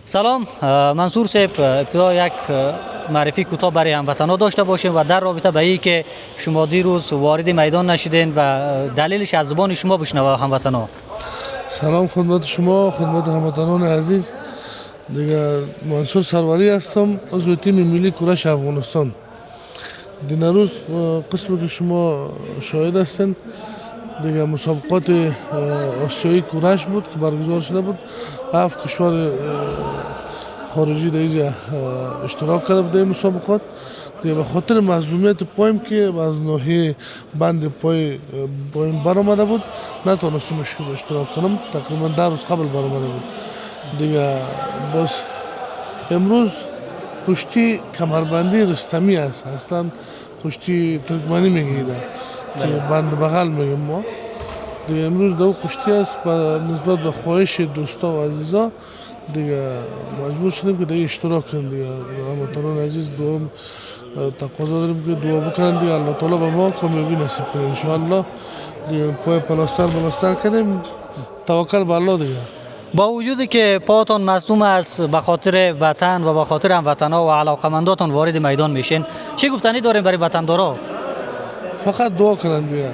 سلام منصور صاحب، ابتدا یک معرفی کوتاه برای هموطنان داشته باشیم و در رابطه به این که شما دیروز وارد میدان نشدین و دلیلش از زبان شما بشنوه هموطنان. سلام خدمت شما، خدمت هموطنان عزیز. دیگه منصور سروری هستم، عضو تیم ملی کورش افغانستان. دیگر روز قسمی که شما شاهد هستین دیگه مسابقات آسیایی کورش بود که برگزار شده بود. 7 کشور خارجی در اینجا اشتراک کرده بود در مسابقات. دیگه به خاطر معصومیت پایم که از ناحیه بند پایم برآمده بود نتونستم اشتراک کنم. تقریبا 10 روز قبل برآمده بود. دیگه باز امروز کشتی کمربندی رستمی است، اصلا کشتی ترکمنی میگیره که بند بغل میگیم ما. دیگه امروز دو کشتی است نسبت به خواهش دوستا و عزیزا دیگه مجبور شدیم که دیگه اشتراک کنیم. دیگه هموطنان عزیز دوم تقاضا داریم که دعا بکنن دیگه الله تعالی به ما کامیابی نصیب کنه ان شاء الله. دیگه پای پلاستر کردیم، توکل به الله دیگه. با وجودی که پاتون مصدوم است به خاطر وطن و به خاطر هموطنا و علاقمنداتون وارد میدان میشین، چه گفتنی دارین برای وطندارا؟ فقط دعا کنن دیگه،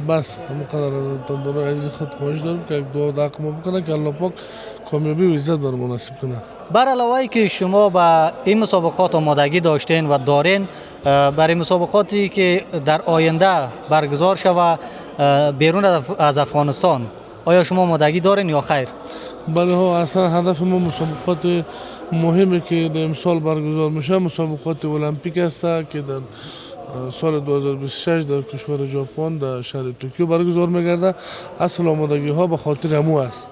بس همینقدر از وطندارا عزیز خود خواهش دارم که دعا دعا بکنن که الله پاک کامیابی و عزت بر ما نصیب کنه. بر علاوه که شما به این مسابقات آمادگی داشتین و دارین برای مسابقاتی که در آینده برگزار شود بیرون از افغانستان، آیا شما آمادگی دارین یا خیر؟ بله ها، اصلا هدف ما مسابقات مهمی که در امسال برگزار میشه مسابقات المپیک است که در سال 2026 در کشور ژاپن در شهر توکیو برگزار میگرده. اصل آمادگی ها به خاطر همو است.